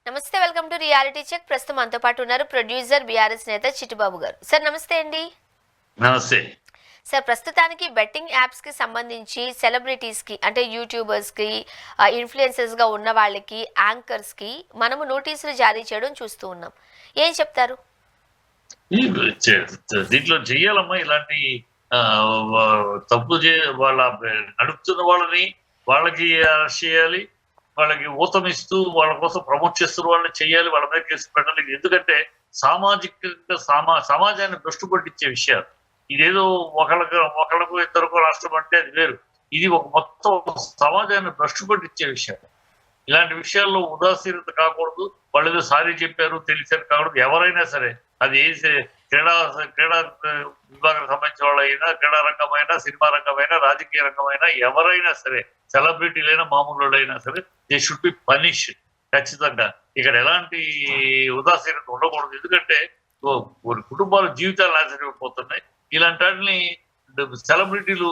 నమస్తే, welcome to reality check. ప్రస్తుతం మనతో పాటు ఉన్నారు ప్రొడ్యూసర్ బీఆర్ఎస్ నేత చిట్టిబాబు గారు. సార్ నమస్తే అండి. నమస్తే సార్, ప్రస్తుతానికి బెట్టింగ్ యాప్స్ కి సంబంధించి సెలబ్రిటీస్ కి అంటే యూట్యూబర్స్ కి, ఇన్ఫ్లుయెన్సర్స్ గా ఉన్న వాళ్ళకి, యాంకర్స్ కి మనము నోటీసులు జారీ చేయడం చూస్తూ ఉన్నాం. ఏం చెప్తారు? దీంట్లో చెయ్యాలమ్మా ఇలాంటి ఆ, తప్పు వాళ్ళ నడుపుతున్న వాళ్ళకి అరెస్ట్ చేయాలి. వాళ్ళకి ఊతమిస్తూ వాళ్ళ కోసం ప్రమోట్ చేస్తున్న వాళ్ళని చెయ్యాలి. వాళ్ళ మీద కేసు పెట్టాలి. ఎందుకంటే సామాజికంగా సమాజాన్ని భ్రష్టు పట్టించే విషయాలు. ఇదేదో ఒకళ్ళకు ఇద్దరికో రాష్ట్రం అంటే అది వేరు. ఇది ఒక మొత్తం సమాజాన్ని భ్రష్టు పట్టించే విషయాలు. ఇలాంటి విషయాల్లో ఉదాసీనత కాకూడదు. వాళ్ళు ఏదో సారీ చెప్పారు తెలిసారు కాకూడదు. ఎవరైనా సరే అది క్రీడా విభాగానికి సంబంధించిన వాళ్ళైనా, క్రీడా రంగమైనా, సినిమా రంగమైనా, రాజకీయ రంగమైనా, ఎవరైనా సరే, సెలబ్రిటీలైనా మామూలు అయినా సరే, దే షుడ్ బి పనిష్. ఖచ్చితంగా ఇక్కడ ఎలాంటి ఉదాసీనత ఉండకూడదు. ఎందుకంటే కుటుంబాల జీవితాలు నాశనమైపోతున్నాయి. ఇలాంటి వాటిని సెలబ్రిటీలు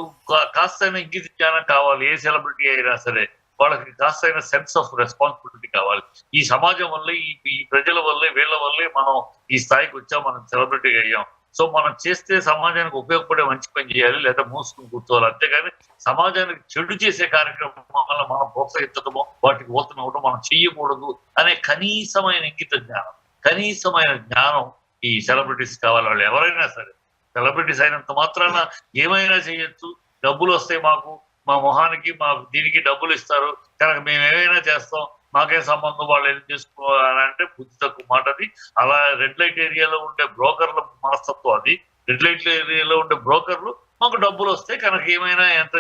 కాస్తైనా ఇంగిత జ్ఞానం కావాలి. ఏ సెలబ్రిటీ అయినా సరే వాళ్ళకి కాస్తైన సెన్స్ ఆఫ్ రెస్పాన్సిబిలిటీ కావాలి. ఈ సమాజం వల్లే, ఈ ప్రజల వల్లే, వీళ్ళ వల్లే మనం ఈ స్థాయికి వచ్చాం, మనం సెలబ్రిటీ అయ్యాం. సో మనం చేస్తే సమాజానికి ఉపయోగపడే మంచి పని చేయాలి, లేదా మూసుకుని కూర్చోవాలి. అంతేగాని సమాజానికి చెడు చేసే కార్యక్రమాలను మనం ప్రోత్సహించడమో, వాటికి ఓతం ఇవ్వడం మనం చెయ్యకూడదు అనే కనీసమైన ఇంగిత జ్ఞానం, కనీసమైన జ్ఞానం ఈ సెలబ్రిటీస్ కావాలి. వాళ్ళు ఎవరైనా సరే సెలబ్రిటీస్ అయినంత మాత్రాన ఏమైనా చేయొచ్చు. డబ్బులు వస్తాయి మాకు, మా మొహానికి, మా దీనికి డబ్బులు ఇస్తారు కనుక మేము ఏమైనా చేస్తాం, మాకేం సంబంధం, వాళ్ళు ఏం చేసుకోవాలంటే బుద్ధి తక్కువ మాట అది. అలా రెడ్ లైట్ ఏరియాలో ఉండే బ్రోకర్ల మనస్తత్వం అది. రెడ్ లైట్ ఏరియాలో ఉండే బ్రోకర్లు మాకు డబ్బులు వస్తాయి కనుక ఏమైనా ఎంత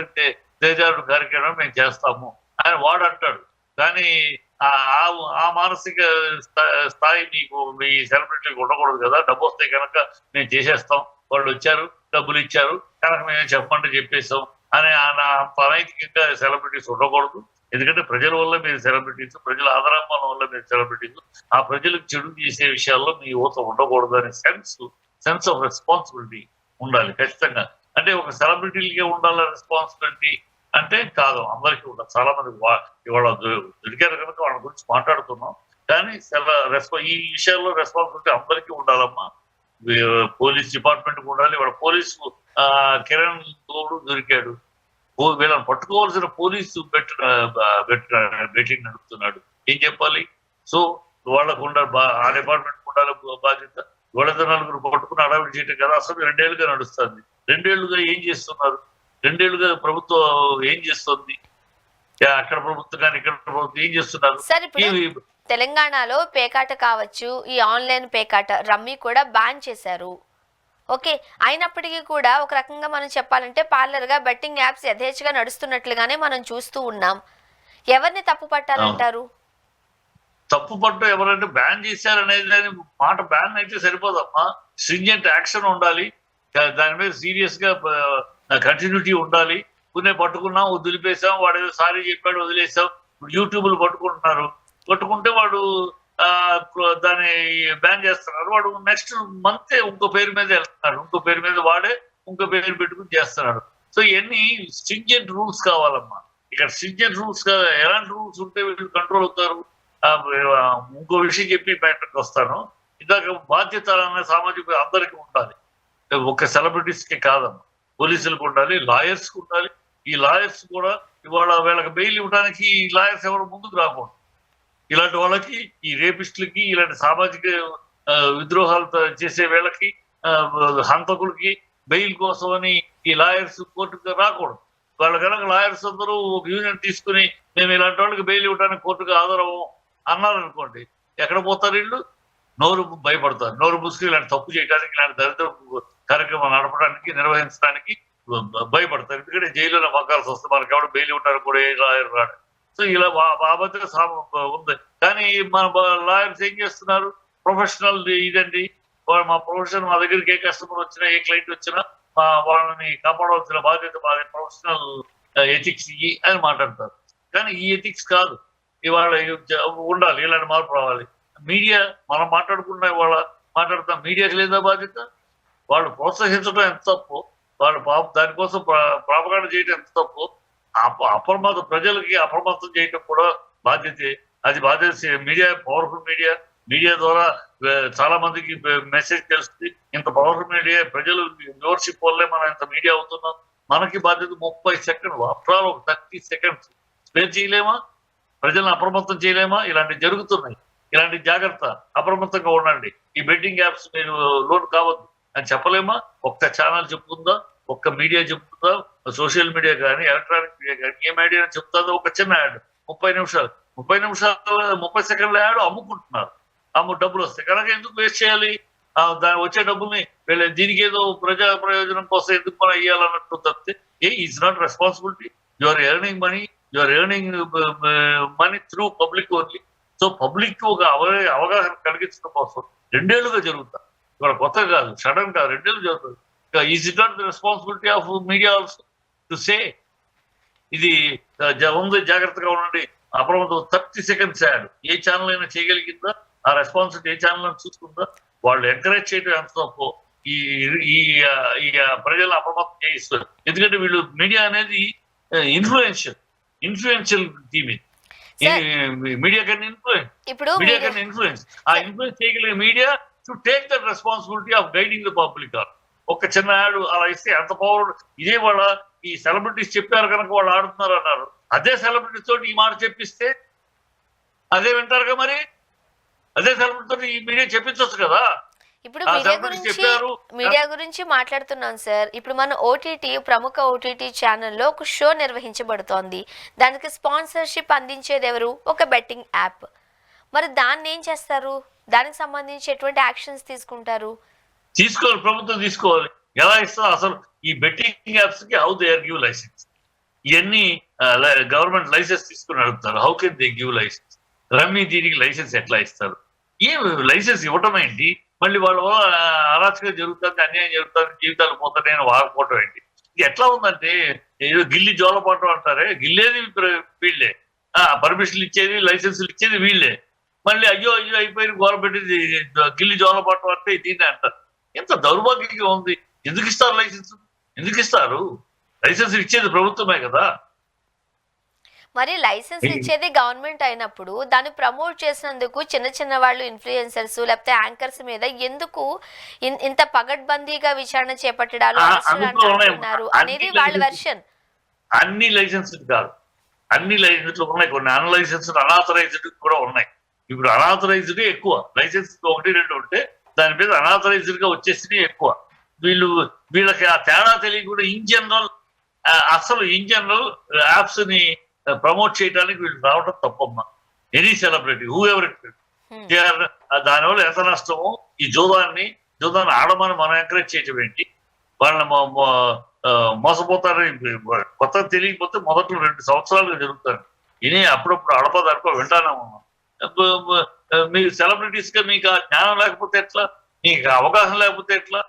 తేజారుడు కార్యక్రమం మేము చేస్తాము అని వాడు అంటాడు. కానీ ఆ మానసిక స్థాయి మీకు మీ సెలబ్రిటీకి ఉండకూడదు కదా. డబ్బు వస్తాయి కనుక మేము చేసేస్తాం, వాళ్ళు వచ్చారు డబ్బులు ఇచ్చారు కనుక మేము చెప్పమంటే చెప్పేస్తాం అని అంత అనైతికంగా సెలబ్రిటీస్ ఉండకూడదు. ఎందుకంటే ప్రజల వల్ల మీరు సెలబ్రిటీస్, ప్రజల ఆదరాభిమానం వల్ల మీరు సెలబ్రిటీస్. ఆ ప్రజలకు చెడు చేసే విషయాల్లో మీ యువత ఉండకూడదు అనే సెన్స్ ఆఫ్ రెస్పాన్సిబిలిటీ ఉండాలి ఖచ్చితంగా. అంటే ఒక సెలబ్రిటీలకే ఉండాలి రెస్పాన్సిబిలిటీ అంటే కాదు, అందరికీ ఉండాలి. చాలా మంది ఇవాళ దొరికారు కనుక వాళ్ళ గురించి మాట్లాడుతున్నాం. కానీ ఈ విషయాల్లో రెస్పాన్సిబిలిటీ అందరికీ ఉండాలమ్మా. పోలీస్ డిపార్ట్మెంట్ ఉండాలి. వాళ్ళ పోలీసు కిరణ్ తోడు దొరికాడు. వీళ్ళని పట్టుకోవాల్సిన పోలీసు బెట్టింగ్ నడుపుతున్నాడు. ఏం చెప్పాలి? సో వాళ్ళకు ఉండాలి, ఆ డిపార్ట్మెంట్ ఉండాలి బాధ్యత. వాళ్ళతో నలుగురు పట్టుకుని అడవిడి చేయటం కదా. అసలు 2 ఏళ్ళుగా నడుస్తుంది. 2 ఏళ్ళుగా ఏం చేస్తున్నారు? 2 ఏళ్ళుగా ప్రభుత్వం ఏం చేస్తుంది? అక్కడ ప్రభుత్వం కానీ ఇక్కడ ప్రభుత్వం ఏం చేస్తున్నారు? తెలంగాణలో పేకాట కావచ్చు, ఈ ఆన్లైన్ పేకాట, రమ్మీ కూడా బ్యాన్ చేశారు. ఓకే, అయినప్పటికీ కూడా ఒక రకంగా మనం చెప్పాలంటే పార్లర్ గా బెట్టింగ్ యాప్స్ యథేచ్ఛగా నడుస్తున్నట్లుగానే మనం చూస్తూ ఉన్నాం. ఎవరిని తప్పు పట్టాలంటారు? తప్పు పట్టు ఎవరంటే బ్యాన్ చేశారనేది మాట. బ్యాన్ అయితే సరిపోదమ్మా, స్ట్రింజెంట్ యాక్షన్ ఉండాలి. దాని మీద సీరియస్ గా కంటిన్యూటీ ఉండాలి. కొన్ని పట్టుకున్నాం, వదిలిపేసాం, వాడు ఏదో సారీ చెప్పాడు వదిలేసాం. ఇప్పుడు యూట్యూబ్లు పట్టుకుంటున్నారు. పట్టుకుంటే వాడు దాన్ని బ్యాన్ చేస్తున్నారు. వాడు నెక్స్ట్ మంత్ ఇంకో పేరు మీద వెళ్తున్నాడు, ఇంకో పేరు మీద వాడే ఇంకో పేరు పెట్టుకుని చేస్తున్నాడు. సో ఇవన్నీ స్ట్రింజెంట్ రూల్స్ కావాలమ్మా. ఇక్కడ స్ట్రింజెంట్ రూల్స్ ఎలాంటి రూల్స్ ఉంటే వీళ్ళు కంట్రోల్ అవుతారు. ఇంకో విషయం చెప్పి బయటకు వస్తాను. ఇందాక బాధ్యత అనే సామాజిక అందరికీ ఉండాలి. ఒక సెలబ్రిటీస్ కి కాదమ్మా, పోలీసులకు ఉండాలి, లాయర్స్ కు ఉండాలి. ఈ లాయర్స్ కూడా ఇవాళ వీళ్ళకి బెయిల్ ఇవ్వడానికి ఈ లాయర్స్ ఎవరు ముందుకు రాకూడదు. ఇలాంటి వాళ్ళకి, ఈ రేపిస్టులకి, ఇలాంటి సామాజిక విద్రోహాలు చేసే వీళ్ళకి, హంతకులకి బెయిల్ కోసం అని ఈ లాయర్స్ కోర్టుకు రాకూడదు. వాళ్ళ కనుక లాయర్స్ అందరూ ఒక యూనియన్ తీసుకుని మేము ఇలాంటి వాళ్ళకి బెయిల్ ఇవ్వడానికి కోర్టుకు హాజరవు అన్నారనుకోండి, ఎక్కడ పోతారు వీళ్ళు? నోరు భయపడతారు. నోరు ముసుగు ఇలాంటి తప్పు చేయడానికి, ఇలాంటి దరిద్ర కార్యక్రమం నడపడానికి, నిర్వహించడానికి భయపడతారు. ఎందుకంటే జైల్లో మగ్గాల్సి వస్తుంది. మనకి ఎవరు బెయిల్ ఉంటారు కూడా ఏ లాయర్ రాడు. సో ఇలా బాధ్యత ఉంది. కానీ మన లాయర్స్ ఏం చేస్తున్నారు? ప్రొఫెషనల్ ఇదండి, మా ప్రొఫెషన్, మా దగ్గరికి ఏ కస్టమర్ వచ్చినా, ఏ క్లయింట్ వచ్చినా వాళ్ళని కాపాడవలసిన బాధ్యత మాది, ప్రొఫెషనల్ ఎథిక్స్ అని మాట్లాడతారు. కానీ ఈ ఎథిక్స్ కాదు. ఇవాళ ఉండాలి, ఇలాంటి మార్పు రావాలి. మీడియా మనం మాట్లాడుతాం, మీడియాకి లేదా బాధ్యత? వాళ్ళు ప్రోత్సహించడం ఎంత తప్పు, వాళ్ళు దానికోసం ప్రాపగాండ చేయడం ఎంత తప్పు. ప్రజలకి అప్రమత్తం చేయటం కూడా బాధ్యతే. అది బాధ్యత మీడియా, పవర్ఫుల్ మీడియా ద్వారా చాలా మందికి మెసేజ్ తెలుస్తుంది. ఇంత పవర్ఫుల్ మీడియా, ప్రజలు వ్యూవర్షిప్ వల్లే మనం ఇంత మీడియా అవుతున్నాం. మనకి బాధ్యత 30 సెకండ్లు, ఆఫ్టర్ ఆల్ 30 సెకండ్స్ స్పేర్ చేయలేమా? ప్రజలను అప్రమత్తం చేయలేమా? ఇలాంటివి జరుగుతున్నాయి, ఇలాంటి జాగ్రత్త, అప్రమత్తంగా ఉండండి. ఈ బెట్టింగ్ యాప్స్ మీరు లోన్ కావద్దు అని చెప్పలేమా? ఒక్క ఛానల్ చెప్పుకుందా, ఒక్క మీడియా చెప్తుందా? సోషల్ మీడియా కానీ, ఎలక్ట్రానిక్ మీడియా కానీ, ఏ మీడియా చెప్తుందో? ఒక చిన్న యాడ్ 30 నిమిషాలు, 30 సెకండ్ల యాడ్ అమ్ముకుంటున్నారు. డబ్బులు వస్తాయి కనుక ఎందుకు వేస్ట్ చేయాలి? దాని వచ్చే డబ్బుల్ని వీళ్ళు దీనికి ఏదో ప్రజా ప్రయోజనం కోసం ఎందుకు మనం ఇవ్వాలన్నట్టు తప్పితే is not responsibility. You are earning money through public only. So public ఒక అవగాహన కలిగించడం కోసం 2 ఏళ్లుగా జరుగుతా, ఇవాళ కొత్తగా కాదు, సడన్ గా 2 ఏళ్ళు జరుగుతుంది. Is it not the responsibility of media also to say ఇది ఉంది, జాగ్రత్తగా ఉండండి, అప్రమత్తం. 30 సెకండ్స్ యాడ్ ఏ ఛానల్ అయినా చేయగలిగిందా? ఆ రెస్పాన్సిబిలిటీ ఏ ఛానల్ అయినా చూసుకుందా? వాళ్ళు ఎంకరేజ్ చేయడం ఎంత తప్పు ఈ ఈ ప్రజలను అప్రమత్తం చేయిస్తారు. ఎందుకంటే వీళ్ళు మీడియా అనేది influential team. Media can influence. ఆ ఇన్ఫ్లుయెన్స్ చేయగలిగే media to take the responsibility of guiding the public. ఒక చిన్న యాడ్ అలా ఇస్తే ఎంత పవర్. ఇదే వాళ్ళ ఈ సెలబ్రిటీస్ చెప్పారు కనుక వాళ్ళు ఆడుతున్నారు అన్నారు. అదే సెలబ్రిటీస్ తోటి ఈ మాట చెప్పిస్తే అదే వింటారుగా మరి. అదే సెలబ్రిటీ తోటి ఈ మీడియా చెప్పించవచ్చు కదా. ఇప్పుడు మీడియా గురించి మాట్లాడుతున్నాం సార్. ఇప్పుడు మన ప్రముఖ ఓటీటీ ఛానల్లో ఒక షో నిర్వహించబడుతోంది. దానికి స్పాన్సర్షిప్ అందించేది ఎవరు? ఒక బెట్టింగ్ యాప్. మరి దాన్ని ఏం చేస్తారు? దానికి సంబంధించి ఎటువంటి యాక్షన్స్ తీసుకుంటారు? తీసుకోవాలి, ప్రభుత్వం తీసుకోవాలి. ఎలా ఇస్తా అసలు ఈ బెట్టింగ్ యాప్స్ కి? How they are give license? ఇవన్నీ గవర్నమెంట్ లైసెన్స్ తీసుకుని అడుగుతారు. How can they give license? Rummy దీనికి లైసెన్స్ ఎట్లా ఇస్తారు? ఏం లైసెన్స్ ఇవ్వటం ఏంటి? మళ్ళీ వాళ్ళ అరాచకం జరుగుతుంది, అన్యాయం జరుగుతుంది, జీవితాలు పోతాయని వాడుకోవటం ఏంటి? ఇది ఎట్లా ఉందంటే ఏదో గిల్లి జోలపాటం అంటారే, గిల్లేది వీళ్ళే, పర్మిషన్లు ఇచ్చేది, లైసెన్సులు ఇచ్చేది వీళ్ళే. మళ్ళీ అయ్యో అయిపోయిన గవర్నమెంట్ గిల్లి జోలపాటం అంటే దీన్ని అంటారు. ఎంత దౌర్భాగ్యంగా ఉంది. ఎందుకు ఇస్తారు లైసెన్స్? ఎందుకు ఇస్తారు? లైసెన్స్ ఇచ్చేది ప్రభుత్వమే కదా. మరి లైసెన్స్ ఇచ్చేది గవర్నమెంట్ అయినప్పుడు దాన్ని ప్రమోట్ చేసినందుకు చిన్న వాళ్ళు ఇన్ఫ్లుయెన్సర్స్ లేకపోతే యాంకర్స్ మీద ఎందుకు ఇంత పగడ్బందీగా విచారణ చేపట్టడాలు అంటున్నారు అనేది వాళ్ళ వెర్షన్. అన్ని లైసెన్స్ కాదు, అన్ని లైసెన్స్లు ఉన్నాయి. కొన్ని అన్లైసెన్స్డ్, అనాథరైజ్డ్ కూడా ఉన్నాయి. ఇప్పుడు అనాథరైజ్డ్ ఎక్కువ, లైసెన్స్ 1-2 ఉంటే దాని మీద అనాథరైజ్డ్ గా వచ్చేసి ఎక్కువ. వీళ్ళకి ఆ తేడా తెలియకుండా ఇన్ జనరల్ యాప్స్ ని ప్రమోట్ చేయడానికి వీళ్ళు రావడం తప్పమ్మా. ఎనీ సెలబ్రిటీ హూ ఎవర్ దానివల్ల ఎంత నష్టమో. ఈ జూదాన్ని ఆడమని మనం ఎంకరేజ్ చేయటం ఏంటి? వాళ్ళని మోసపోతారని కొత్త తెలియకపోతే మొదట్లో 2 సంవత్సరాలుగా జరుగుతారు. ఇని అప్పుడప్పుడు అడపదడప వింటానే ఉన్నాం. మీరు సెలబ్రిటీస్ గా మీకు ఆ జ్ఞానం లేకపోతే ఎట్లా? మీకు అవగాహన లేకపోతే ఎట్లా?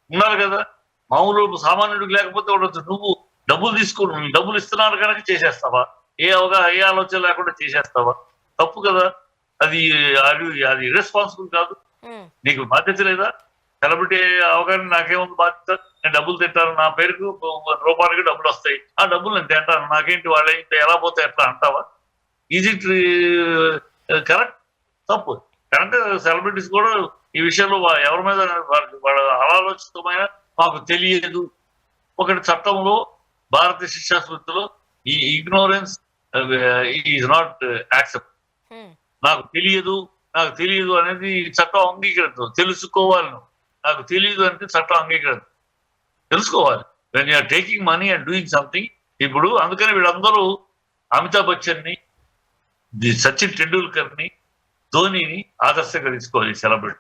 ఉన్నారు కదా, మామూలు సామాన్యుడికి లేకపోతే ఉండొచ్చు. నువ్వు డబ్బులు ఇస్తున్నారు కనుక చేసేస్తావా? ఏ ఆలోచన లేకుండా చేసేస్తావా? తప్పు కదా అది. అది ఇర్రెస్పాన్సిబుల్ కాదు. నీకు బాధ్యత లేదా? సెలబ్రిటీ అవగాహన నాకేముంది బాధ్యత? నేను డబ్బులు తింటాను, నా పేరుకు రూపాయలకి డబ్బులు వస్తాయి, ఆ డబ్బులు నేను తింటాను, నాకేంటి వాళ్ళ ఎలా పోతే ఎట్లా అంటావా? Is it correct? తప్పు. కరెక్ట్. సెలబ్రిటీస్ కూడా ఈ విషయంలో ఎవరి మీద వాళ్ళ అనాలోచితమైన మాకు తెలియదు. ఒకటి చట్టంలో, భారతీయ శిక్షా స్మృతిలో ఈ ఇగ్నోరెన్స్ ఈజ్ నాట్ యాక్సెప్ట్. నాకు తెలియదు అనేది చట్టం అంగీకరించదు. తెలుసుకోవాలి. నాకు తెలియదు అంటే చట్టం అంగీకరించదు. తెలుసుకోవాలి. When you're taking money and doing something. ఇప్పుడు అందుకని వీళ్ళందరూ అమితాబ్ బచ్చన్ ని, సచిన్ టెండూల్కర్ ని, ధోనిని ఆదర్శంగా తీసుకోవాలి. సెలబ్రిటీ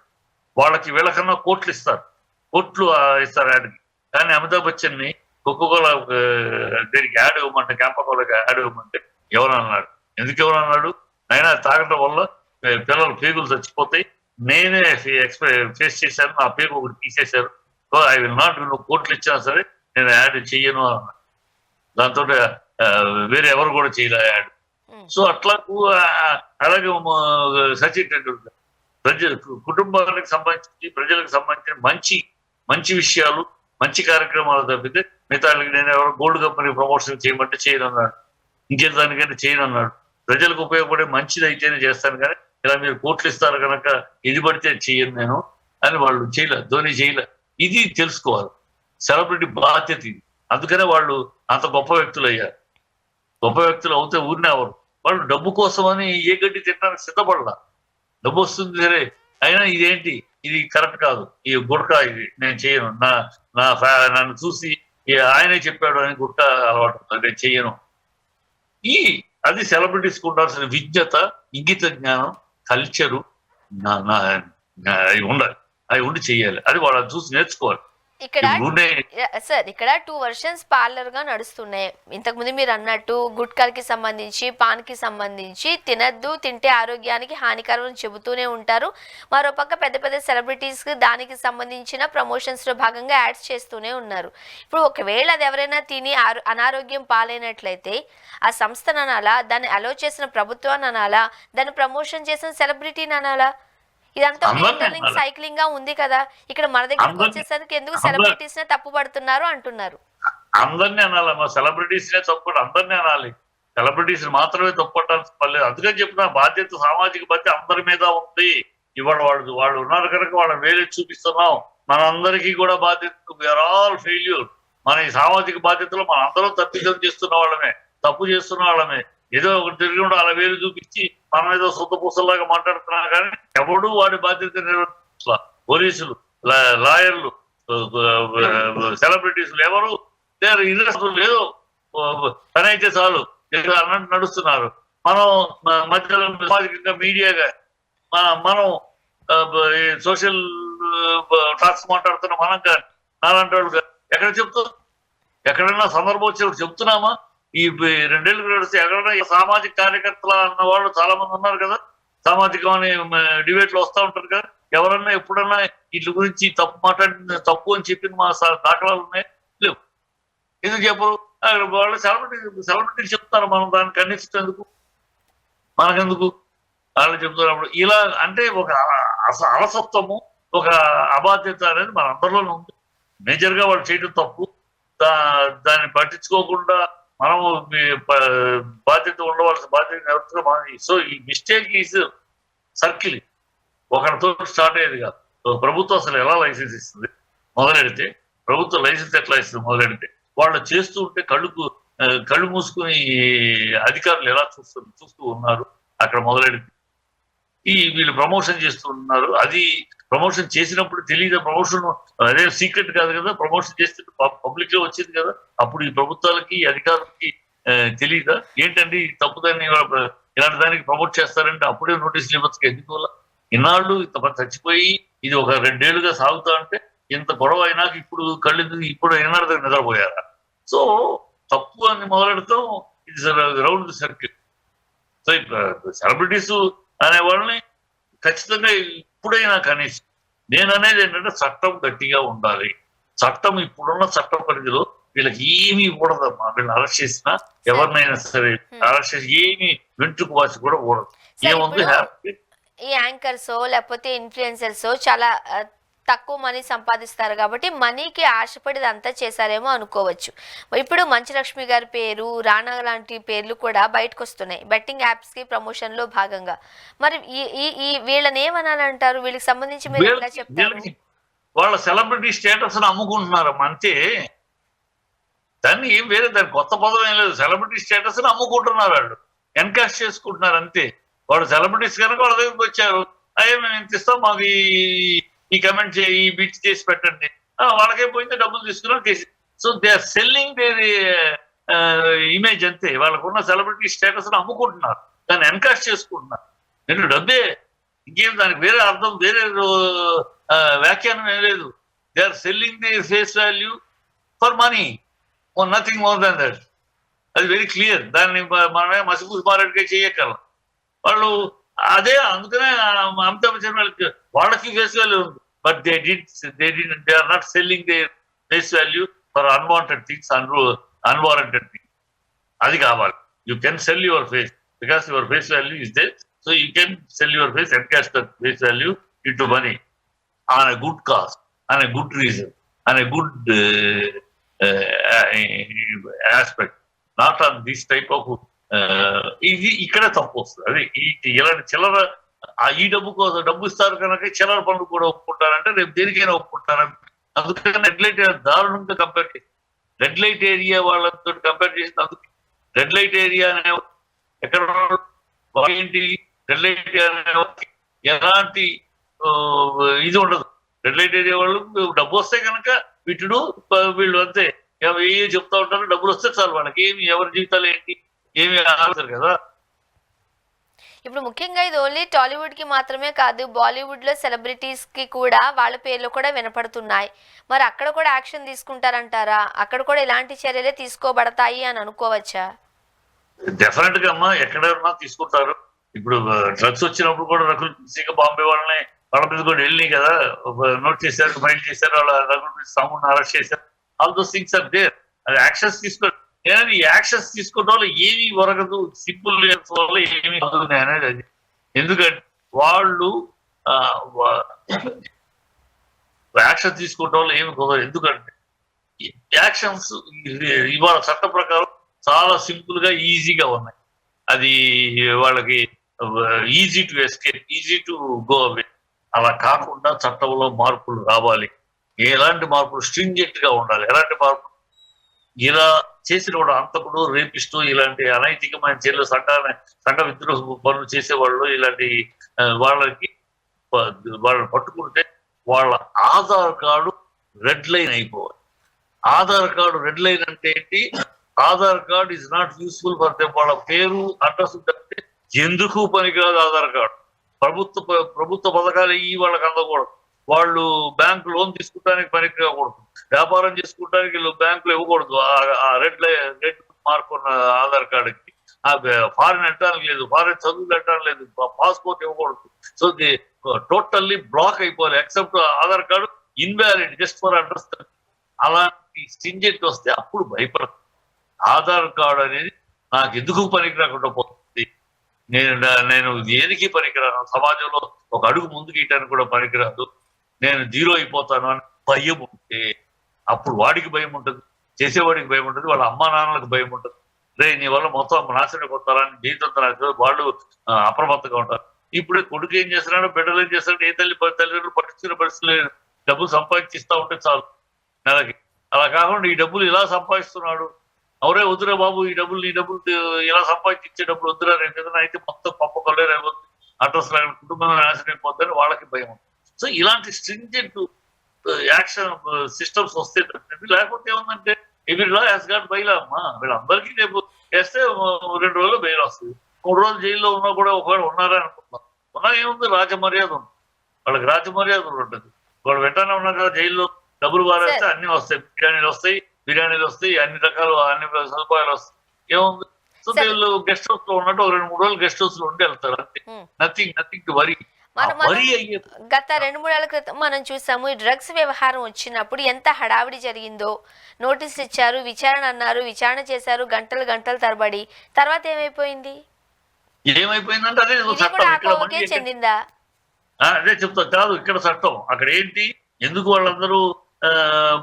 వాళ్ళకి వీళ్ళకన్నా కోట్లు ఇస్తారు యాడ్కి. కానీ అమితాబ్ బచ్చన్ ని కోకోకోలా దీనికి యాడ్ ఇవ్వమంటే, క్యాంపకోలాకి యాడ్ ఇవ్వమంటే ఎవరన్నాడు? ఎందుకు ఎవరన్నాడు? అయినా తాగటం వల్ల పిల్లలు పేగులు చచ్చిపోతాయి, నేనే ఫేస్ చేశాను, నా పేరు ఒకటి తీసేశారు, ఐ విల్ నాట్, నువ్వు కోట్లు ఇచ్చినా సరే నేను యాడ్ చెయ్యను అన్నాడు. దాంతో వేరే ఎవరు కూడా చేయలే యాడ్. సో అట్లా అలాగే సచిన్ టెండూల్కర్ కుటుంబానికి సంబంధించి, ప్రజలకు సంబంధించిన మంచి విషయాలు, మంచి కార్యక్రమాలు తప్పితే మిగతా నేను ఎవరు గోల్డ్ కంపెనీ ప్రమోషన్ చేయమంటే చేయను అన్నాడు, ఇంకేం దానికంటే చేయను అన్నాడు. ప్రజలకు ఉపయోగపడే మంచిది అయితేనే చేస్తాను, కానీ ఇలా మీరు కోట్లు ఇస్తారు కనుక ఇది పడితే చెయ్యను నేను అని వాళ్ళు చేయలేదు. ధోని చేయలే. ఇది తెలుసుకోవాలి, సెలబ్రిటీ బాధ్యత ఇది. అందుకనే వాళ్ళు అంత గొప్ప వ్యక్తులు అయ్యారు. గొప్ప వ్యక్తులు అవుతే ఊరినే అవరు. వాళ్ళు డబ్బు కోసం అని ఏ గడ్డి తినడానికి సిద్ధపడలా. డబ్బు వస్తుంది సరే, అయినా ఇదేంటి, ఇది కరెక్ట్ కాదు, ఈ గుడక ఇది నేను చేయను, నన్ను చూసి ఆయనే చెప్పాడు అని గుడక అలవాటు, నేను చెయ్యను. అది సెలబ్రిటీస్కి ఉండాల్సిన విజ్ఞత, ఇంగిత జ్ఞానం, కల్చరు అవి ఉండాలి. అవి ఉండి చెయ్యాలి. అది వాళ్ళని చూసి నేర్చుకోవాలి. ఇక్కడ సార్ ఇక్కడ 2 వర్షన్స్ పార్లర్ గా నడుస్తున్నాయి. ఇంతకుముందు మీరు అన్నట్టు గుట్కాలకి సంబంధించి, పాన్కి సంబంధించి తినద్దు, తింటే ఆరోగ్యానికి హానికరం అని చెబుతూనే ఉంటారు. మరోపక్క పెద్ద పెద్ద సెలబ్రిటీస్ దానికి సంబంధించిన ప్రమోషన్స్ లో భాగంగా యాడ్స్ చేస్తూనే ఉన్నారు. ఇప్పుడు ఒకవేళ అది ఎవరైనా తిని అనారోగ్యం పాలైనట్లయితే ఆ సంస్థను అనాలా, దాన్ని అలో చేసిన ప్రభుత్వాన్ని అనాలా, దాన్ని ప్రమోషన్ చేసిన సెలబ్రిటీని అనాలా? ఇదంతా సైక్లింగ్ గా ఉంది కదా. ఇక్కడ మన దగ్గరకు వచ్చేసరికి ఎందుకు సెలబ్రిటీస్ నే తప్పు పడుతున్నారు అంటున్నారు. అందరినీ అనాలమ్మా, సెలబ్రిటీస్ నే తప్పు, అందరినీ అనాలి. సెలబ్రిటీస్ మాత్రమే తప్పట్టాల్సిన పర్లేదు. అందుకని చెప్పిన బాధ్యత, సామాజిక బాధ్యత అందరి మీద ఉంది. ఇవాళ వాళ్ళు ఉన్నారు కనుక వాళ్ళని వేరే చూపిస్తున్నాం. మనందరికీ కూడా బాధ్యత, వీఆర్ ఆల్ ఫెయిల్యూర్. మన ఈ సామాజిక బాధ్యతలో మన అందరం తప్పిదం చేస్తున్న వాళ్ళమే, తప్పు చేస్తున్న వాళ్ళమే. ఏదో ఒకటి తిరిగి ఉండి అలా వేలు చూపించి మనం ఏదో సొంత పూసల్లాగా మాట్లాడుతున్నా కానీ ఎవడు వాడి బాధ్యత నిర్వర్తించాల. పోలీసులు, లాయర్లు, సెలబ్రిటీస్ ఎవరు ఏదో పని అయితే చాలు అన్నట్టు నడుస్తున్నారు. మనం మధ్యలో సామాజికంగా మీడియాగా మనం సోషల్ టాక్స్ మాట్లాడుతున్న మనం కానీ నాలాంటి వాళ్ళు ఎక్కడ చెప్తాం? ఎక్కడైనా సందర్భం వచ్చినప్పుడు చెప్తున్నామా? ఈ 2 ఏళ్ళు నడిస్తే ఎక్కడైనా సామాజిక కార్యకర్తలు అన్న వాళ్ళు చాలా మంది ఉన్నారు కదా, సామాజికమైన డిబేట్లు వస్తూ ఉంటారు కదా. ఎవరన్నా ఎప్పుడన్నా వీటి గురించి తప్పు మాట్లాడిన, తప్పు అని చెప్పిన మా దాఖలాలు ఉన్నాయి? లేవు. ఎందుకు చెప్పరు? వాళ్ళు సెలబ్రిటీ చెప్తారు, మనం దాన్ని ఖండించేందుకు మనకెందుకు? వాళ్ళు చెప్తున్నప్పుడు ఇలా అంటే ఒక అలసత్వము, ఒక అబాధ్యత అనేది మన అందరిలోనే ఉంది. మేజర్ గా వాళ్ళు చేయడం తప్పు. దాన్ని పట్టించుకోకుండా మనము బాధ్యత ఉండవలసిన బాధ్యత నెరవేర్చుకోవాలి. సో ఈ మిస్టేక్ ఈజ్ సర్కిల్, ఒకరితో స్టార్ట్ అయ్యేది కాదు. ప్రభుత్వం అసలు ఎలా లైసెన్స్ ఇస్తుంది మొదలెడితే, ప్రభుత్వం లైసెన్స్ ఎట్లా ఇస్తుంది మొదలెడితే, వాళ్ళు చేస్తూ ఉంటే కళ్ళు మూసుకుని అధికారులు ఎలా చూస్తూ ఉన్నారు అక్కడ మొదలెడితే. వీళ్ళు ప్రమోషన్ చేస్తూ ఉన్నారు. అది ప్రమోషన్ చేసినప్పుడు తెలియదు, ప్రమోషన్ అదే సీక్రెట్ కాదు కదా, ప్రమోషన్ చేస్తే పబ్లిక్ లో వచ్చింది కదా. అప్పుడు ఈ ప్రభుత్వాలకి, అధికారులకి తెలియదా ఏంటండి తప్పుదాన్ని ఇలాంటి దానికి ప్రమోట్ చేస్తారంటే అప్పుడే నోటీసులు ఇవ్వచ్చు. ఎందుకు ఇన్నాళ్ళు ఇంత చచ్చిపోయి ఇది ఒక 2 ఏళ్లుగా సాగుతా అంటే ఇంత గొడవ అయినాక ఇప్పుడు ఎన్నడ నిద్రపోయారా? సో తప్పు అని మొదలెడతాం. ఇది round the circle. So celebrities అనే వాళ్ళని ఖచ్చితంగా ఇప్పుడైనా కనీసం నేను అనేది ఏంటంటే చట్టం గట్టిగా ఉండాలి. చట్టం ఇప్పుడున్న చట్ట పరిధిలో వీళ్ళకి ఏమీ కూడదమ్మా. వీళ్ళని అరెస్ట్ చేసినా, ఎవరినైనా సరే అరెస్ట్ చేసి ఏమి వెంట్రుకు వాచి కూడా కూడదు. ఏముంది, హ్యాపీ. ఈ యాంకర్స్ లేకపోతే ఇన్ఫ్లుయెన్సర్స్ చాలా తక్కువ మనీ సంపాదిస్తారు కాబట్టి మనీకి ఆశపడి అంతా చేశారేమో అనుకోవచ్చు. ఇప్పుడు మంచులక్ష్మి గారి పేరు, రాణా లాంటి పేర్లు కూడా బయటకు వస్తున్నాయి బెట్టింగ్ యాప్స్ కి ప్రమోషన్ లో భాగంగా. మరి ఈ వీళ్ళని ఏమనాలంటారు? వీళ్ళకి సంబంధించి మీరు ఎలా చెప్తారు? వాళ్ళ సెలబ్రిటీ స్టేటస్ అమ్ముకుంటున్నారు అంతే. దాన్ని ఏం వేరే, దాని కొత్త పదం ఏం లేదు. సెలబ్రిటీ స్టేటస్ అమ్ముకుంటున్నారు, వాళ్ళు ఎన్కాష్ చేసుకుంటున్నారు అంతే. వాళ్ళు సెలబ్రిటీస్ కనుక వాళ్ళ దగ్గరికి వచ్చారు, అయ్యే మేము ఎంత ఇస్తాం, మాకు ఈ కమెంట్ ఈ బిట్ చేసి పెట్టండి, వాళ్ళకే పోయింది, డబ్బులు తీసుకున్నారు case. So they are selling their image అంతే. వాళ్ళకున్న సెలబ్రిటీ స్టేటస్ అమ్ముకుంటున్నారు, దాన్ని ఎన్కాష్ చేసుకుంటున్నారు. నేను డబ్బే, ఇంకేం దానికి వేరే అర్థం, వేరే వ్యాఖ్యానం ఏం లేదు. They are selling the face value for money, nothing more than that. అది వెరీ క్లియర్. దాన్ని మనమే మసిపూసి మారేడుగా చేయగలం. వాళ్ళు అదే, అందుకనే అమితాబ్ బచ్చన్ వాళ్ళకి ఫేస్ వాల్యూ ఉంది. But they are not selling their face value for unwanted things, unwarranted things. అది కావాలి. You can sell your face because your face value is there. So you can sell your face and cash the face value into money on a good cause, on a good reason, on a good aspect, not on this type of ఇది ఇక్కడ తప్పు వస్తుంది. అదే ఇలాంటి చిల్లర ఈ డబ్బు కోసం డబ్బు ఇస్తారు కనుక చిల్లర పనులు కూడా ఒప్పుకుంటారంటే రేపు దేనికైనా ఒప్పుకుంటారా? అందుకని రెడ్ లైట్ దారుణంగా కంపేర్ చేసి రెడ్ లైట్ ఏరియా వాళ్ళతో కంపేర్ చేసి అందుకు రెడ్ లైట్ ఏరియా అనే ఎక్కడ ఏంటి రెడ్ లైట్ అనే ఎలాంటి ఇది ఉండదు. రెడ్ లైట్ ఏరియా వాళ్ళు డబ్బు వస్తే కనుక వీళ్ళు అంతే ఏ చెప్తా ఉంటారు, డబ్బులు వస్తే చాలు వాళ్ళకి ఏమి ఎవరి జీవితాలు ఏంటి ఏమి ఆడతారు కదా. ఇప్పుడు ముఖ్యంగా ఇది ఓన్లీ టాలీవుడ్ కి మాత్రమే కాదు, బాలీవుడ్ లో సెలబ్రిటీస్ కి కూడా వాళ్ళ పేర్లు కూడా వినపడుతున్నాయి. మరి అక్కడ కూడా యాక్షన్ తీసుకుంటారంటారా? అక్కడ కూడా ఇలాంటి చర్యలే తీసుకోబడతాయి అని అనుకోవచ్చా? డెఫినెట్ గా అమ్మా ఎక్కడైనా తీసుకుంటారు. ఇప్పుడు డ్రగ్స్ వచ్చినప్పుడు కూడా రకుల్ సింగ్ బాంబే వాళ్ళ మీద కూడా వెళ్ళినాయి కదా, నోట్ చేశారు, మైండ్ చేశారు, వాళ్ళ రకుల్ సాముని అరెస్ట్ చేశారు. All those things are there. అది యాక్షన్స్ తీసుకో ఈ యాక్షన్స్ తీసుకోవడం వల్ల ఏమీ ఒరగదు, సింపుల్ వల్ల ఏమీ అవుతుంది అనేది అది. ఎందుకంటే వాళ్ళు యాక్షన్ తీసుకోవడం వల్ల ఏమి కుదరదు. ఎందుకంటే యాక్షన్స్ ఇవాళ చట్ట ప్రకారం చాలా సింపుల్ గా ఈజీగా ఉన్నాయి. అది వాళ్ళకి easy to escape, easy to go away. అలా కాకుండా చట్టంలో మార్పులు రావాలి. ఎలాంటి మార్పులు స్ట్రింజెంట్ గా ఉండాలి. ఎలాంటి మార్పులు ఇలా చేసిన వాడు అంతకుడు, రేపిస్టు, ఇలాంటి అనైతికమైన చర్యలు, సంఘ విద్రోహ పనులు చేసేవాళ్ళు ఇలాంటి వాళ్ళని పట్టుకుంటే వాళ్ళ ఆధార్ కార్డు రెడ్ లైన్ అయిపోవాలి. ఆధార్ కార్డు రెడ్ లైన్ అంటే ఏంటి? Aadhaar card is not useful for them. వాళ్ళ పేరు అడ్రస్ ఉంటే ఎందుకు పనికిరాదు ఆధార్ కార్డు. ప్రభుత్వ పథకాలు ఇవి వాళ్ళకి అందకూడదు. వాళ్ళు బ్యాంకు లోన్ తీసుకుంటానికి పనికి రాకూడదు. వ్యాపారం చేసుకోవడానికి బ్యాంకులు ఇవ్వకూడదు ఆ రెడ్ మార్క్ ఉన్న ఆధార్ కార్డుకి. ఫారిన్ ఎట్టడానికి లేదు, ఫారిన్ చదువులు ఎట్టడానికి లేదు, పాస్పోర్ట్ ఇవ్వకూడదు. సో టోటల్లీ బ్లాక్ అయిపోవాలి. Except Aadhaar card invalid just for address. అలాంటి స్టింజెంట్ వస్తే అప్పుడు భయపడదు. ఆధార్ కార్డు అనేది నాకు ఎందుకు పనికి రాకుండా పోతుంది, నేను దేనికి పనికిరాను, సమాజంలో ఒక అడుగు ముందుకు ఇయటానికి కూడా పనికిరాదు, నేను జీరో అయిపోతాను అని భయం ఉంటే అప్పుడు వాడికి భయం ఉంటుంది, చేసేవాడికి భయం ఉంటుంది, వాళ్ళ అమ్మా నాన్నలకు భయం ఉంటుంది. నీ వల్ల మొత్తం నాశనం కొట్టాలని జీవితం వాళ్ళు అప్రమత్తంగా ఉంటారు. ఇప్పుడే కొడుకు ఏం చేస్తున్నాడు, బిడ్డలు ఏం చేస్తున్నాడు, ఏ తల్లిదండ్రులు పట్టించుకునే పరిస్థితులు డబ్బులు సంపాదించిస్తా ఉంటే చాలు నెలకి. అలా కాకుండా ఈ డబ్బులు ఇలా సంపాదిస్తున్నాడు, అవరే వద్దురా బాబు, ఈ డబ్బులు ఇలా సంపాదించే డబ్బులు వద్దురా, రేపు ఏదైనా అయితే మొత్తం పప్పు కొల్లేరు అయిపోతుంది, అడ్రస్ కుటుంబం నాశనం అయిపోతుందని వాళ్ళకి భయం ఉంటుంది. సో ఇలాంటి స్ట్రింజెంట్ యాక్షన్ సిస్టమ్స్ వస్తే లేకపోతే ఏముందంటే every law has got bylaw అమ్మా. వీళ్ళందరికీ రేపు వేస్తే 2 రోజులు బెయిల్ వస్తుంది. 3 రోజులు జైల్లో ఉన్నా కూడా ఒకవేళ ఉన్నారా అనుకుంటున్నాం. ఉన్నా ఏముంది, రాజమర్యాద ఉంది, వాళ్ళకి రాజమర్యాద ఉంటుంది. వాళ్ళు వెంటనే ఉన్నారు కదా, జైల్లో డబ్బులు బారేస్తే అన్ని వస్తాయి, బిర్యానీలు వస్తాయి, అన్ని రకాలు అన్ని సదుపాయాలు వస్తాయి, ఏముంది. సో వీళ్ళు గెస్ట్ హౌస్ లో ఉన్నట్టు 2-3 రోజులు గెస్ట్ హౌస్ లో ఉండి వెళ్తారు అంతే. Nothing to worry. గత 2-3 ఏళ్ల క్రితం మనం చూసాము, ఈ డ్రగ్స్ వ్యవహారం వచ్చినప్పుడు ఎంత హడావిడి జరిగిందో. నోటీసులు ఇచ్చారు, విచారణ అన్నారు, విచారణ చేశారు గంటలు తరబడి. తర్వాత ఏమైపోయింది? ఏమైపోయిందంటే అదే చట్టం చెందిందా? అదే చెప్తా కాదు, ఇక్కడ చట్టం అక్కడ ఏంటి, ఎందుకు వాళ్ళందరూ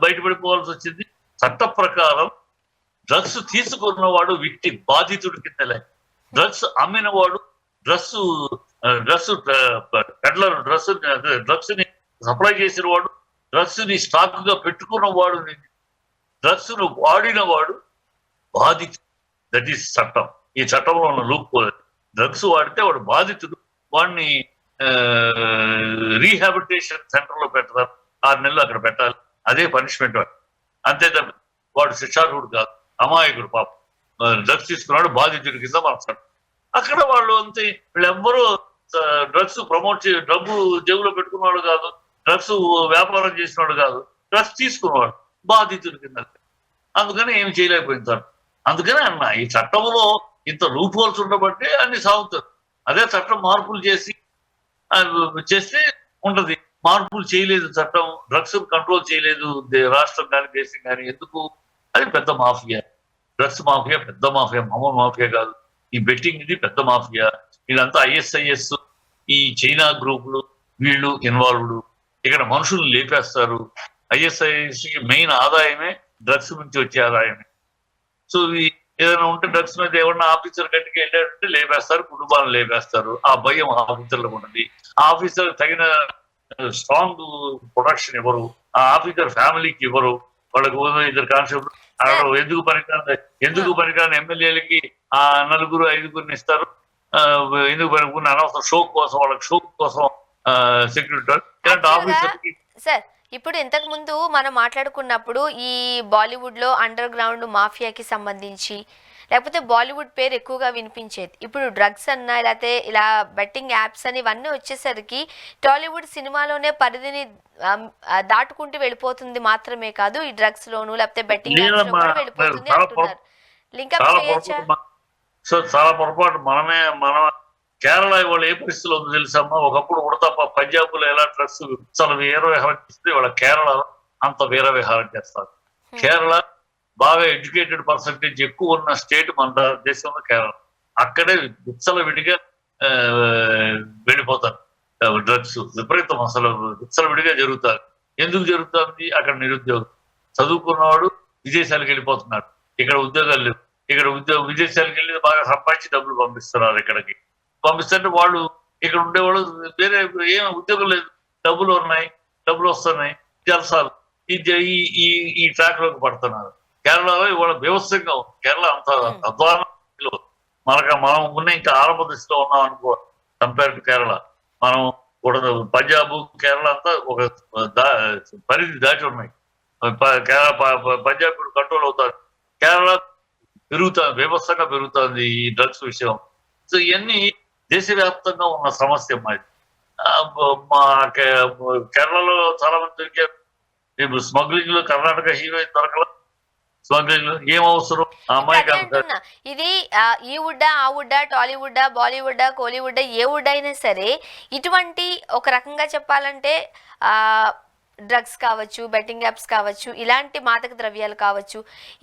బయటపడిపోవాల్సి వచ్చింది? చట్ట ప్రకారం డ్రగ్స్ తీసుకున్నవాడు వ్యక్తి బాధితుడి కింద లెక్క. డ్రగ్స్ అమ్మినవాడు, డ్రగ్స్ పెడ్లర్, డ్రగ్స్ ని సప్లై చేసిన వాడు, డ్రగ్స్ ని స్టాక్ గా పెట్టుకున్నవాడు, డ్రగ్స్ ను వాడిన వాడు బాధితుడు. దట్ ఈస్ చట్టం. ఈ చట్టంలో ఉన్న లూప్. డ్రగ్స్ వాడితే వాడు బాధితుడు, వాడిని రీహాబిలిటేషన్ సెంటర్ లో పెడతారు, 6 నెలలు అక్కడ పెట్టాలి, అదే పనిష్మెంట్ వాడు. అంతే తప్ప వాడు శిక్షార్హుడు కాదు, అమాయకుడు. పాపం డ్రగ్స్ తీసుకున్నాడు, బాధితుడి కింద మన చట్టం. అక్కడ వాళ్ళు అంతే, వీళ్ళెవ్వరూ డ్రగ్స్ ప్రమోట్ డబ్బు జేబులో పెట్టుకున్నాడు కాదు, డ్రగ్స్ వ్యాపారం చేసినాడు కాదు, డ్రగ్స్ తీసుకున్నవాడు బాధితుడి కింద. అందుకని ఏమి చేయలేకపోయింది సార్. అందుకనే అన్న, ఈ చట్టంలో ఇంత లూప్ హోల్స్ ఉండబట్టే అన్ని సాగుతారు. అదే చట్టం మార్పులు చేస్తే ఉంటది. మార్పులు చేయలేదు చట్టం, డ్రగ్స్ కంట్రోల్ చేయలేదు రాష్ట్రం కానీ దేశం కానీ. ఎందుకు? అది పెద్ద మాఫియా. డ్రగ్స్ మాఫియా పెద్ద మాఫియా, మామూలు మాఫియా కాదు. ఈ బెట్టింగ్ ఇది పెద్ద మాఫియా. వీళ్ళంతా ISIS, ఈ చైనా గ్రూపులు, వీళ్ళు ఇన్వాల్వ్డ్. ఇక్కడ మనుషులు లేపేస్తారు. ISIS కి మెయిన్ ఆదాయమే డ్రగ్స్ నుంచి వచ్చే ఆదాయమే. సో ఏదైనా ఉంటే డ్రగ్స్ మీద ఏమన్నా ఆఫీసర్ గట్టికి వెళ్ళాడంటే లేపేస్తారు, కుటుంబాలను లేపేస్తారు. ఆ భయం ఆఫీసర్లకు ఉన్నది. ఆ ఆఫీసర్ తగిన స్ట్రాంగ్ ప్రొటెక్షన్ ఇవ్వరు, ఆ ఆఫీసర్ ఫ్యామిలీకి ఇవ్వరు. వాళ్ళకు ఇద్దరు కానిస్టేబుల్ అక్కడ ఎందుకు పనికిరాని ఎమ్మెల్యేలకి ఆ 4-5 ఇస్తారు. ఎందుకు పనికి అనవసరం షో కోసం, వాళ్ళకి షో కోసం సెక్యూరిటీ ఇలాంటి ఆఫీసర్కి. సార్ ఇప్పుడు ఇంతకు ముందు మనం మాట్లాడుకున్నప్పుడు ఈ బాలీవుడ్ లో అండర్ గ్రౌండ్ మాఫియాకి సంబంధించి లేకపోతే బాలీవుడ్ పేరు ఎక్కువగా వినిపించేది. ఇప్పుడు డ్రగ్స్ అన్నా లేకపోతే ఇలా బెట్టింగ్ యాప్స్ అని ఇవన్నీ వచ్చేసరికి టాలీవుడ్ సినిమాలోనే పరిధిని దాటుకుంటూ వెళ్ళిపోతుంది మాత్రమే కాదు, ఈ డ్రగ్స్ లోను లేకపోతే బెట్టింగ్ యాప్స్ లో కూడా వెళ్ళిపోతుంది అంటున్నారు. లింకప్ చేయొచ్చా? చాలా పొరపాటు. మన కేరళ ఇవాళ ఏ పరిస్థితులు ఉందో తెలుసమ్మా. ఒకప్పుడు ఉడత పంజాబ్ లో ఎలా డ్రగ్స్ చాలా వీర విహారం చేస్తే వాళ్ళ కేరళలో అంత వీర విహారం చేస్తారు. కేరళ బాగా ఎడ్యుకేటెడ్ పర్సంటేజ్ ఎక్కువ ఉన్న స్టేట్ మన దేశంలో కేరళ. అక్కడే విచ్చలవిడిగా వెళ్ళిపోతారు డ్రగ్స్, విపరీతం అసలు విచ్చలవిడిగా జరుగుతారు. ఎందుకు జరుగుతుంది? అక్కడ నిరుద్యోగం, చదువుకున్నవాడు విదేశాలకు వెళ్ళిపోతున్నాడు, ఇక్కడ ఉద్యోగాలు లేవు. ఇక్కడ విదేశాలకు వెళ్ళి బాగా సంపాదించి డబ్బులు పంపిస్తున్నారు. ఇక్కడికి పంపిస్తుంటే వాళ్ళు ఇక్కడ ఉండేవాళ్ళు వేరే ఏం ఉద్యోగం లేదు, డబ్బులు వస్తున్నాయి, జలసాలు ఈ ట్రాక్ లోకి పడుతున్నారు. కేరళలో ఇవాళ వ్యవస్థగా ఉంది. కేరళ అంత అధ్వానంలో మనం ఉన్న ఇంకా ఆరంభ దశలో ఉన్నాం అనుకో. కంపేర్ టు కేరళ మనం కూడా పంజాబ్ కేరళ అంతా ఒక పరిధి దాటి ఉన్నాయి. పంజాబ్ ఇప్పుడు కంట్రోల్ అవుతారు, కేరళ పెరుగుతుంది, వ్యవస్థగా పెరుగుతుంది ఈ డ్రగ్స్ విషయం. సో ఇవన్నీ దేశవ్యాప్తంగా ఉన్న సమస్య. మా కేరళలో చాలా మంది దొరికారు. ఇప్పుడు స్మగ్లింగ్ లో కర్ణాటక హీరోయిన్ దొరకల. స్మగ్లింగ్ లో ఏం అవసరం ఆ అమ్మాయికి? ఇది ఈ వుడ్డా, ఆ వుడ్డా, టాలీవుడ్డా, బాలీవుడ్డా, కోలీవుడ్డా, ఏ వుడ్ అయినా సరే ఇటువంటి ఒక రకంగా చెప్పాలంటే డ్రగ్స్ కావచ్చు, బెట్టింగ్ యాప్స్ కావచ్చు, ఇలాంటి మాదక ద్రవ్యాలు కావచ్చు,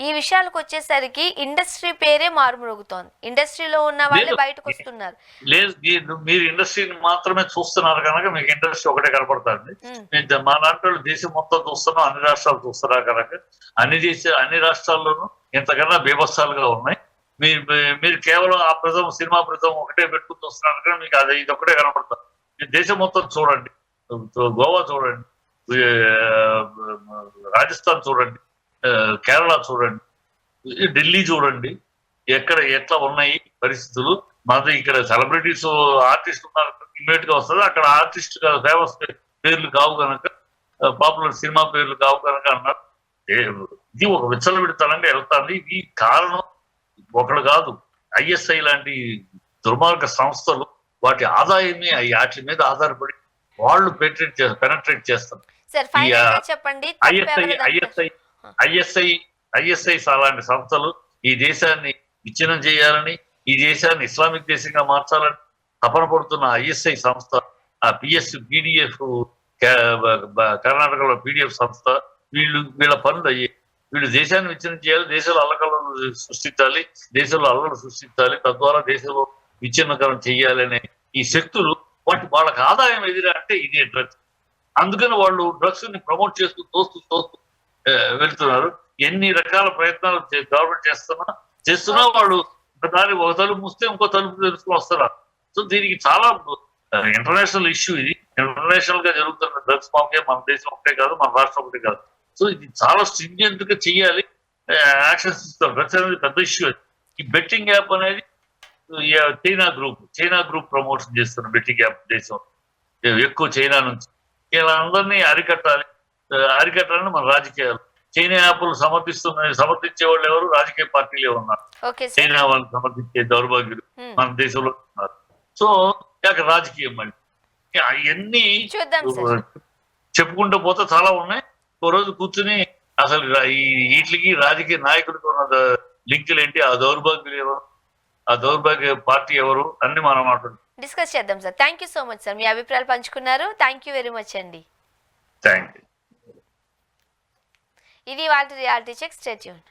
ఈ విషయాలకు వచ్చేసరికి ఇండస్ట్రీ పేరే మారుమరుగుతోంది. ఇండస్ట్రీలో ఉన్న వాళ్ళే బయటకు వస్తున్నారు. లేదు, మీరు ఇండస్ట్రీని మాత్రమే చూస్తున్నారు కనుక మీకు ఇండస్ట్రీ ఒకటే కనపడుతుంది. మా లాంటి వాళ్ళు దేశం మొత్తం చూస్తున్నాం, అన్ని రాష్ట్రాలు చూస్తున్నారు కనుక అన్ని రాష్ట్రాల్లోనూ ఇంతకన్నా బీభత్సాలుగా ఉన్నాయి. మీరు కేవలం ఆ సినిమా ప్రజం ఒకటే పెట్టుకుని చూస్తున్నారు కనుక మీకు ఇది ఒకటే కనపడుతుంది. దేశం మొత్తం చూడండి, గోవా చూడండి, రాజస్థాన్ చూడండి, కేరళ చూడండి, ఢిల్లీ చూడండి, ఎట్లా ఉన్నాయి పరిస్థితులు. మాది ఇక్కడ సెలబ్రిటీస్ ఆర్టిస్ట్ ఉన్నారు, ఇమ్మీడియట్ గా వస్తుంది. అక్కడ ఆర్టిస్ట్ ఫేమస్ పేర్లు కావు కనుక, పాపులర్ సినిమా పేర్లు కావు కనుక అన్నారు. ఇది ఒక విచ్చలవిడితనంగా వెళ్తాంది. ఈ కారణం ఒకడు కాదు, ఐఎస్ఐ లాంటి దుర్మార్గ సంస్థలు వాటి ఆదాయాన్ని వాటి మీద ఆధారపడి వాళ్ళు పెనట్రేట్ చేస్తారు. ఐఎస్ఐ అలాంటి సంస్థలు ఈ దేశాన్ని విచ్ఛిన్నం చేయాలని, ఈ దేశాన్ని ఇస్లామిక్ దేశంగా మార్చాలని తపన పడుతున్న ఐఎస్ఐ సంస్థ, ఆ పీడిఎఫ్ కర్ణాటకలో పీడిఎఫ్ సంస్థ, వీళ్ళ పనులు అయ్యాయి. వీళ్ళు దేశాన్ని విచ్ఛిన్నం చేయాలి, దేశంలో అల్లకలను సృష్టించాలి, దేశంలో అల్లలు సృష్టించాలి, తద్వారా దేశంలో విచ్ఛిన్నకరం చేయాలి అనే ఈ శక్తులు వాళ్ళకి ఆదాయం ఎదురా అంటే ఇదే డ్రగ్స్. అందుకని వాళ్ళు డ్రగ్స్ ని ప్రమోట్ చేస్తూ తోస్తూ వెళ్తున్నారు. ఎన్ని రకాల ప్రయత్నాలు గవర్నమెంట్ చేస్తున్నా వాళ్ళు ఒక తలుపు మూస్తే ఇంకో తలుపు తెలుసుకుని వస్తున్నారు. సో దీనికి చాలా ఇంటర్నేషనల్ ఇష్యూ. ఇది ఇంటర్నేషనల్ గా జరుగుతున్న డ్రగ్స్ మాఫియా మన దేశం ఒకటే కాదు, మన రాష్ట్రం ఒకటే కాదు. సో ఇది చాలా స్ట్రింజెంట్ గా చెయ్యాలి, యాక్షన్స్ ఇస్తారు. డ్రగ్స్ అనేది పెద్ద ఇష్యూ. ఈ బెట్టింగ్ యాప్ అనేది చైనా గ్రూప్ ప్రమోషన్ చేస్తున్న బెట్టింగ్ యాప్ దేశం ఎక్కువ చైనా నుంచి. ఇలా అందరినీ అరికట్టాలని మన రాజకీయాలు. చైనా యాప్లు సమర్థించే వాళ్ళు ఎవరు? రాజకీయ పార్టీలే ఉన్నారు. చైనా వాళ్ళు సమర్థించే దౌర్భాగ్యులు మన దేశంలో ఉన్నారు. సో అక్కడ రాజకీయం మళ్ళీ అవన్నీ చెప్పుకుంటూ పోతే చాలా ఉన్నాయి. ఓ రోజు కూర్చుని అసలు వీటికి రాజకీయ నాయకుడికి ఉన్న లింకులు ఏంటి, ఆ దౌర్భాగ్యులు ఎవరు, ఆ దౌర్భాగ్య పార్టీ ఎవరు అన్ని మనం మాట్లాడుతున్నాం, డిస్కస్ చేద్దాం sir. Thank you so much sir, మీ అభిప్రాయాలు పంచుకున్నారు. థ్యాంక్ యూ వెరీ మచ్ అండి. Thank you. ఇది వాళ్ళ రియాలిటీ చెక్. Stay tune.